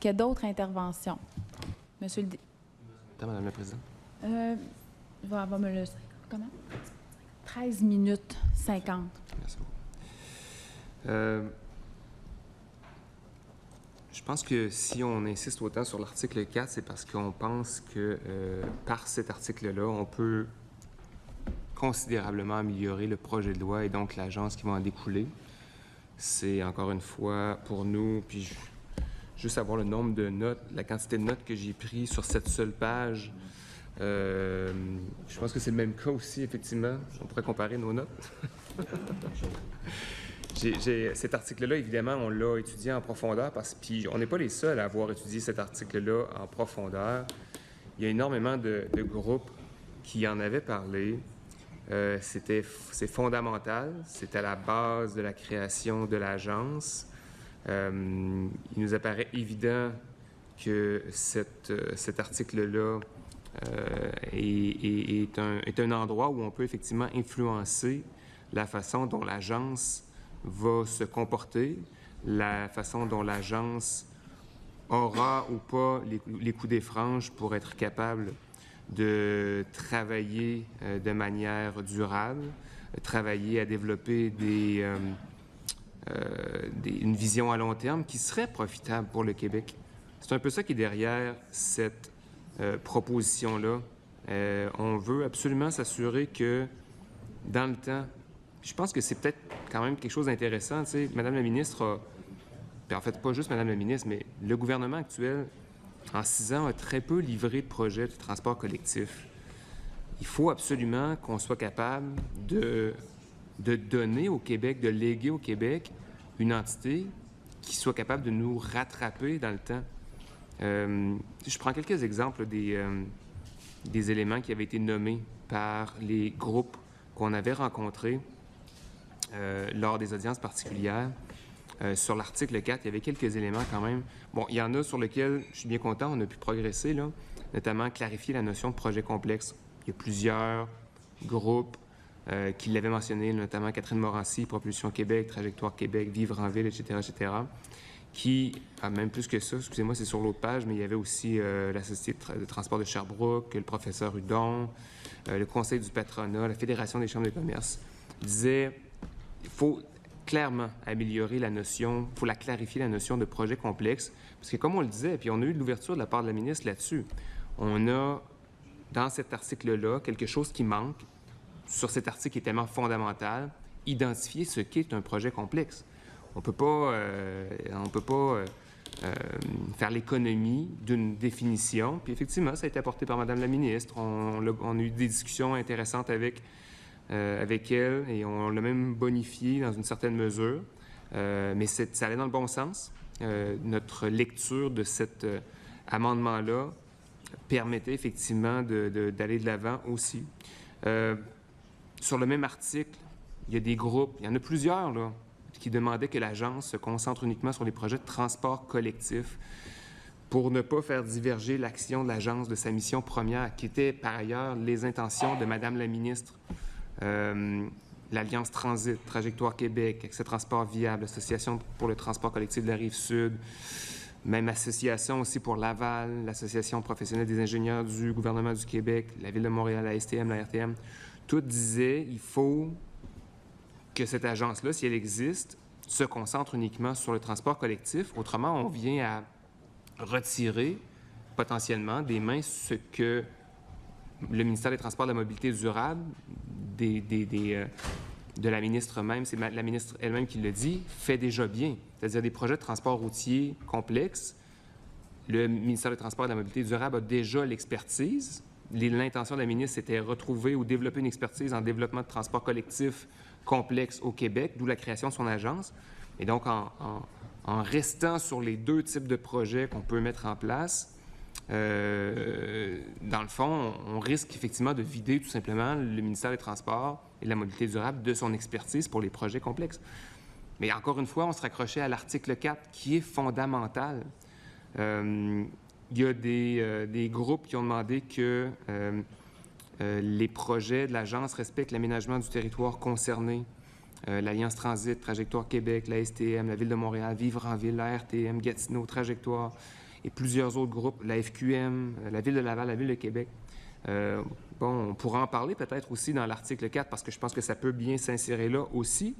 qu'il y a d'autres interventions? Monsieur le... Madame la Présidente. Va me le... Comment? 13 minutes 50. Merci beaucoup. Je pense que si on insiste autant sur l'article 4, c'est parce qu'on pense que par cet article-là, on peut considérablement améliorer le projet de loi et donc l'agence qui va en découler. C'est encore une fois pour nous, puis juste savoir le nombre de notes, la quantité de notes que j'ai pris sur cette seule page. Je pense que c'est le même cas aussi, effectivement. On pourrait comparer nos notes. Cet article-là, évidemment, on l'a étudié en profondeur, puis on n'est pas les seuls à avoir étudié cet article-là en profondeur. Il y a énormément de groupes qui en avaient parlé. C'est fondamental, c'est à la base de la création de l'agence. Il nous apparaît évident que cet article-là est un endroit où on peut effectivement influencer la façon dont l'agence va se comporter, la façon dont l'agence aura ou pas les coups des franges pour être capable de travailler de manière durable, travailler à développer une vision à long terme qui serait profitable pour le Québec. C'est un peu ça qui est derrière cette proposition-là. On veut absolument s'assurer que, dans le temps, je pense que c'est peut-être quand même quelque chose d'intéressant. Tu sais, Madame la ministre puis en fait, pas juste Madame la ministre, mais le gouvernement actuel, en 6 ans, a très peu livré de projets de transport collectif. Il faut absolument qu'on soit capable de donner au Québec, de léguer au Québec une entité qui soit capable de nous rattraper dans le temps. Je prends quelques exemples des éléments qui avaient été nommés par les groupes qu'on avait rencontrés lors des audiences particulières. Sur l'article 4, il y avait quelques éléments quand même. Bon, il y en a sur lesquels je suis bien content, on a pu progresser, là, notamment clarifier la notion de projet complexe. Il y a plusieurs groupes qui l'avaient mentionné, notamment Catherine Morancy, Propulsion Québec, Trajectoire Québec, Vivre en ville, etc., qui, même plus que ça, excusez-moi, c'est sur l'autre page, mais il y avait aussi la Société de transport de Sherbrooke, le professeur Hudon, le Conseil du patronat, la Fédération des chambres de commerce, disaient il faut clairement améliorer la notion, il faut la clarifier, la notion de projet complexe, parce que comme on le disait, puis on a eu de l'ouverture de la part de la ministre là-dessus, on a, dans cet article-là, quelque chose qui manque, sur cet article qui est tellement fondamental, identifier ce qu'est un projet complexe. On ne peut pas faire l'économie d'une définition, puis effectivement, ça a été apporté par Madame la ministre, on a eu des discussions intéressantes avec elle, et on l'a même bonifié dans une certaine mesure. Mais ça allait dans le bon sens. Notre lecture de cet amendement-là permettait effectivement d'aller de l'avant aussi. Sur le même article, il y a des groupes, il y en a plusieurs, là, qui demandaient que l'agence se concentre uniquement sur les projets de transport collectif pour ne pas faire diverger l'action de l'agence de sa mission première, qui était par ailleurs les intentions de Madame la ministre. L'Alliance Transit, Trajectoire Québec, Accès Transport Viable, l'Association pour le transport collectif de la Rive-Sud, même association aussi pour Laval, l'Association professionnelle des ingénieurs du gouvernement du Québec, la Ville de Montréal, la STM, la RTM, toutes disaient il faut que cette agence-là, si elle existe, se concentre uniquement sur le transport collectif. Autrement, on vient à retirer potentiellement des mains ce que le ministère des Transports et de la Mobilité durable, de la ministre même, c'est la ministre elle-même qui le dit, fait déjà bien. C'est-à-dire des projets de transport routier complexes. Le ministère des Transports et de la Mobilité durable a déjà l'expertise. L'intention de la ministre, c'était retrouver ou développer une expertise en développement de transport collectif complexe au Québec, d'où la création de son agence. Et donc, en restant sur les 2 types de projets qu'on peut mettre en place, dans le fond, on risque effectivement de vider tout simplement le ministère des Transports et de la Mobilité durable de son expertise pour les projets complexes. Mais encore une fois, on se raccrochait à l'article 4 qui est fondamental. Il y a des groupes qui ont demandé que les projets de l'agence respectent l'aménagement du territoire concerné. L'Alliance Transit, Trajectoire Québec, la STM, la Ville de Montréal, Vivre en ville, la RTM, Gatineau, Trajectoire, et plusieurs autres groupes, la FQM, la Ville de Laval, la Ville de Québec. On pourra en parler peut-être aussi dans l'article 4 parce que je pense que ça peut bien s'insérer là aussi.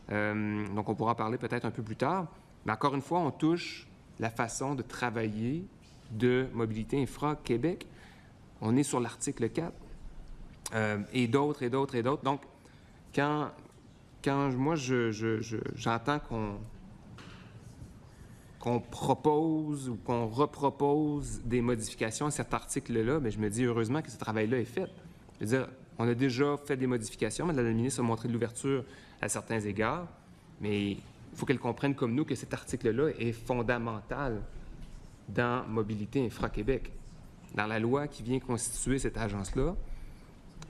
Donc, on pourra en parler peut-être un peu plus tard. Mais encore une fois, on touche la façon de travailler de Mobilité Infra Québec. On est sur l'article 4 et d'autres, et d'autres, et d'autres. Donc, quand moi, j'entends qu'on propose ou qu'on repropose des modifications à cet article-là, bien, je me dis heureusement que ce travail-là est fait. Je veux dire, on a déjà fait des modifications, Mme la ministre a montré de l'ouverture à certains égards, mais il faut qu'elle comprenne comme nous que cet article-là est fondamental dans Mobilité Infra Québec. Dans la loi qui vient constituer cette agence-là,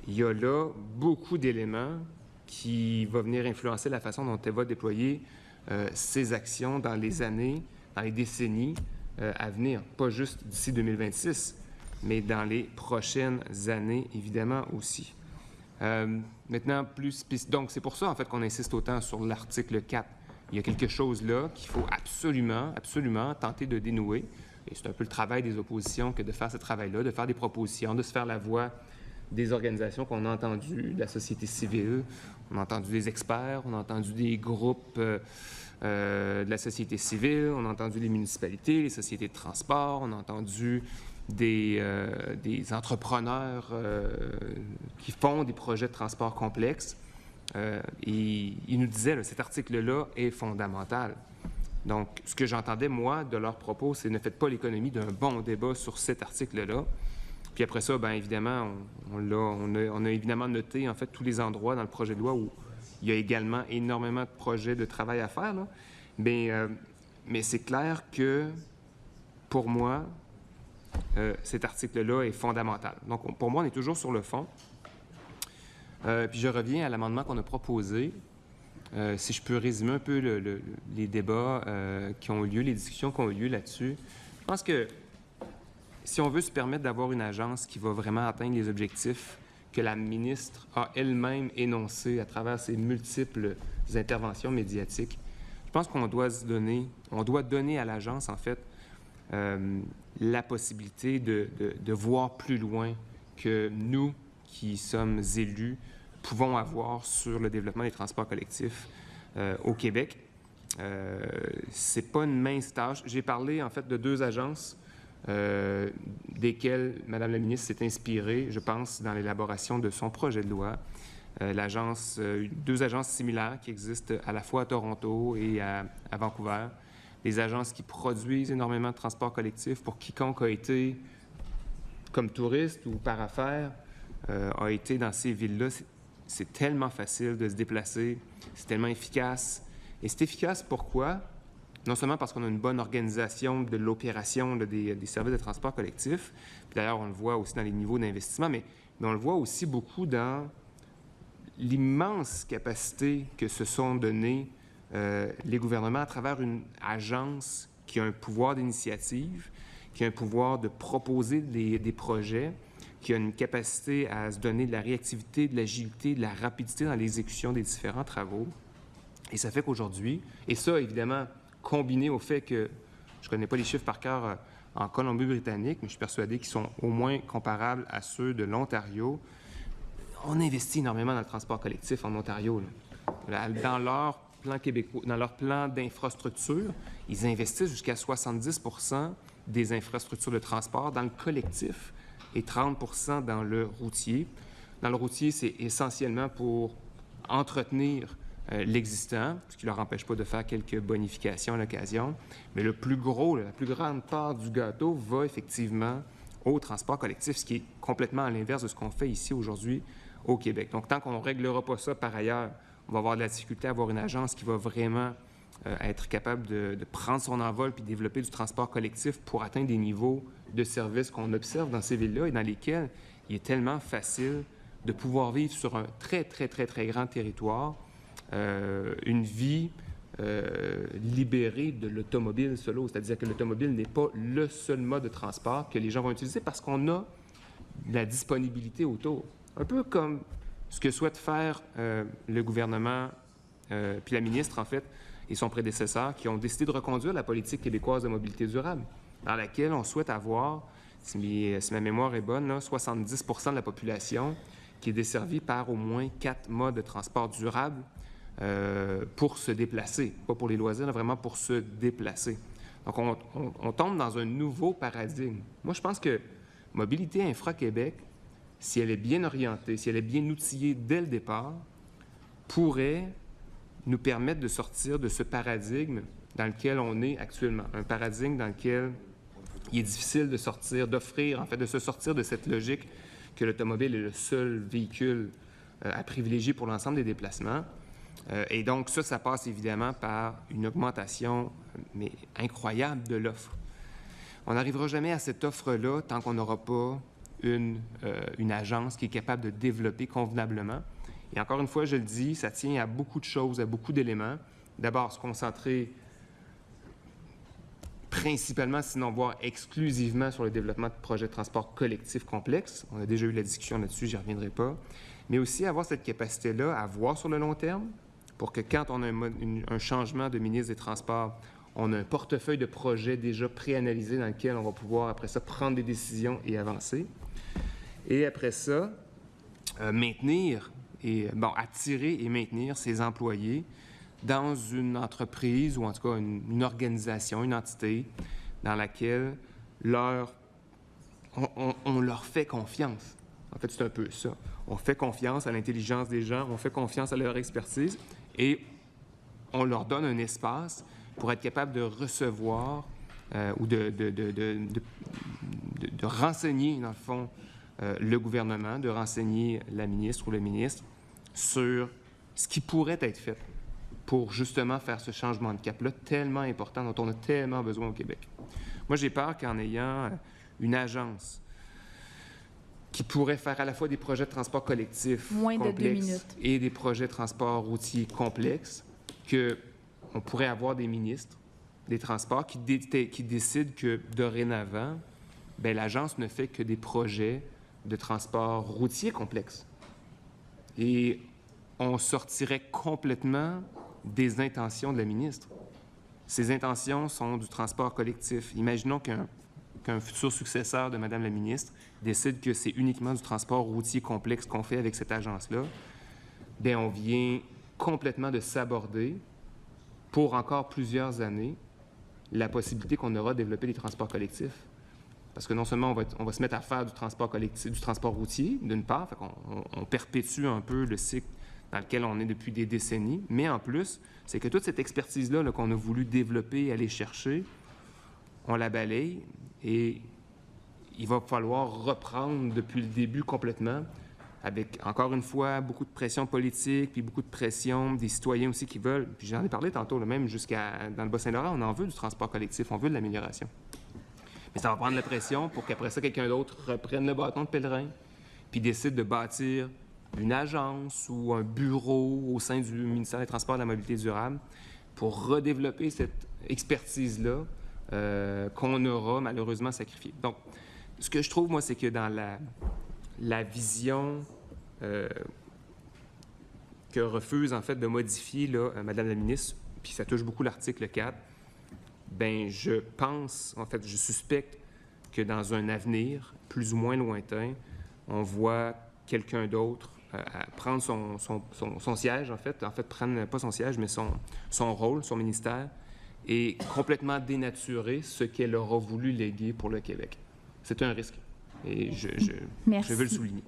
il y a là beaucoup d'éléments qui vont venir influencer la façon dont elle va déployer ses actions dans les années, dans les décennies à venir. Pas juste d'ici 2026, mais dans les prochaines années, évidemment, aussi. Maintenant, donc, c'est pour ça, en fait, qu'on insiste autant sur l'article 4. Il y a quelque chose là qu'il faut absolument, absolument tenter de dénouer. Et c'est un peu le travail des oppositions que de faire ce travail-là, de faire des propositions, de se faire la voix des organisations qu'on a entendues, de la société civile, on a entendu des experts, on a entendu des groupes de la société civile, on a entendu les municipalités, les sociétés de transport, on a entendu des entrepreneurs qui font des projets de transport complexes. Et ils nous disaient, cet article-là est fondamental. Donc, ce que j'entendais, moi, de leurs propos, c'est ne faites pas l'économie d'un bon débat sur cet article-là. Puis après ça, bien évidemment, on a évidemment noté, en fait, tous les endroits dans le projet de loi où il y a également énormément de projets de travail à faire, là. Mais c'est clair que, pour moi, cet article-là est fondamental. Donc, pour moi, on est toujours sur le fond. Puis je reviens à l'amendement qu'on a proposé. Si je peux résumer un peu les débats qui ont eu lieu, les discussions qui ont eu lieu là-dessus. Je pense que si on veut se permettre d'avoir une agence qui va vraiment atteindre les objectifs que la ministre a elle-même énoncés à travers ses multiples interventions médiatiques, je pense qu'on doit donner à l'agence, en fait, la possibilité de voir plus loin que nous, qui sommes élus, pouvons avoir sur le développement des transports collectifs au Québec. C'est pas une mince tâche. J'ai parlé, en fait, de deux agences desquelles Mme la ministre s'est inspirée, je pense, dans l'élaboration de son projet de loi. Deux agences similaires qui existent à la fois à Toronto et à Vancouver. Des agences qui produisent énormément de transports collectifs pour quiconque a été, comme touriste ou par affaires, a été dans ces villes-là. C'est tellement facile de se déplacer, c'est tellement efficace. Et c'est efficace pourquoi? Non seulement parce qu'on a une bonne organisation de l'opération des services de transport collectif, puis d'ailleurs on le voit aussi dans les niveaux d'investissement, mais on le voit aussi beaucoup dans l'immense capacité que se sont donnés les gouvernements à travers une agence qui a un pouvoir d'initiative, qui a un pouvoir de proposer des projets, qui a une capacité à se donner de la réactivité, de l'agilité, de la rapidité dans l'exécution des différents travaux. Et ça fait qu'aujourd'hui, et ça, évidemment, combiné au fait que, je ne connais pas les chiffres par cœur en Colombie-Britannique, mais je suis persuadé qu'ils sont au moins comparables à ceux de l'Ontario, on investit énormément dans le transport collectif en Ontario. Là. Dans leur plan québécois, dans leur plan d'infrastructure, ils investissent jusqu'à 70 % des infrastructures de transport dans le collectif et 30 % dans le routier. Dans le routier, c'est essentiellement pour entretenir l'existant, ce qui ne leur empêche pas de faire quelques bonifications à l'occasion. Mais le plus gros, la plus grande part du gâteau va effectivement au transport collectif, ce qui est complètement à l'inverse de ce qu'on fait ici aujourd'hui au Québec. Donc, tant qu'on ne réglera pas ça par ailleurs, on va avoir de la difficulté à avoir une agence qui va vraiment être capable de prendre son envol puis développer du transport collectif pour atteindre des niveaux de service qu'on observe dans ces villes-là et dans lesquelles il est tellement facile de pouvoir vivre sur un très, très, très, très grand territoire une vie libérée de l'automobile solo. C'est-à-dire que l'automobile n'est pas le seul mode de transport que les gens vont utiliser parce qu'on a de la disponibilité autour. Un peu comme ce que souhaite faire le gouvernement, puis la ministre, en fait, et son prédécesseur, qui ont décidé de reconduire la politique québécoise de mobilité durable. dans laquelle on souhaite avoir, si ma mémoire est bonne, là, 70 % de la population qui est desservie par au moins 4 modes de transport durable pour se déplacer, pas pour les loisirs, là, vraiment pour se déplacer. Donc, on tombe dans un nouveau paradigme. Moi, je pense que Mobilité Infra-Québec, si elle est bien orientée, si elle est bien outillée dès le départ, pourrait nous permettre de sortir de ce paradigme dans lequel on est actuellement. Un paradigme dans lequel il est difficile de sortir, d'offrir, en fait, de se sortir de cette logique que l'automobile est le seul véhicule à privilégier pour l'ensemble des déplacements. Et donc, ça passe évidemment par une augmentation, mais incroyable, de l'offre. On n'arrivera jamais à cette offre-là tant qu'on n'aura pas une agence qui est capable de développer convenablement. Et encore une fois, je le dis, ça tient à beaucoup de choses, à beaucoup d'éléments. D'abord, se concentrer principalement, sinon voire exclusivement, sur le développement de projets de transport collectif complexes. On a déjà eu la discussion là-dessus, j'y reviendrai pas. Mais aussi avoir cette capacité-là à voir sur le long terme pour que quand on a un changement de ministre des Transports, on a un portefeuille de projets déjà préanalysé dans lequel on va pouvoir, après ça, prendre des décisions et avancer. Et après ça, attirer et maintenir ses employés dans une entreprise ou en tout cas une organisation, une entité dans laquelle on leur fait confiance. En fait, c'est un peu ça. On fait confiance à l'intelligence des gens, on fait confiance à leur expertise et on leur donne un espace pour être capable de recevoir ou de renseigner, dans le fond, le gouvernement, de renseigner la ministre ou le ministre sur ce qui pourrait être fait pour justement faire ce changement de cap-là tellement important, dont on a tellement besoin au Québec. Moi, j'ai peur qu'en ayant une agence qui pourrait faire à la fois des projets de transport collectif complexes et des projets de transport routier complexes, qu'on pourrait avoir des ministres des Transports qui décident que, dorénavant, l'agence ne fait que des projets de transport routier complexes. Et on sortirait complètement des intentions de la ministre. Ces intentions sont du transport collectif. Imaginons qu'un futur successeur de Mme la ministre décide que c'est uniquement du transport routier complexe qu'on fait avec cette agence-là. Bien, on vient complètement de s'aborder pour encore plusieurs années la possibilité qu'on aura de développer des transports collectifs. Parce que non seulement on va se mettre à faire du transport collectif, du transport routier, d'une part, fait on perpétue un peu le cycle dans lequel on est depuis des décennies, mais en plus, c'est que toute cette expertise-là qu'on a voulu développer, aller chercher, on la balaye et il va falloir reprendre depuis le début complètement, avec, encore une fois, beaucoup de pression politique, puis beaucoup de pression des citoyens aussi qui veulent, puis j'en ai parlé tantôt, là, même dans le Bas-Saint-Laurent, on en veut du transport collectif, on veut de l'amélioration. Mais ça va prendre la pression pour qu'après ça, quelqu'un d'autre reprenne le bâton de pèlerin, puis décide de bâtir une agence ou un bureau au sein du ministère des Transports et de la Mobilité durable pour redévelopper cette expertise-là qu'on aura malheureusement sacrifiée. Donc, ce que je trouve, moi, c'est que dans la vision que refuse, en fait, de modifier Mme la ministre, puis ça touche beaucoup l'article 4, bien, je pense, en fait, je suspecte que dans un avenir plus ou moins lointain, on voit quelqu'un d'autre prendre son siège, en fait, prendre pas son siège, mais son rôle, son ministère, et complètement dénaturer ce qu'elle aura voulu léguer pour le Québec. C'est un risque, et je veux le souligner.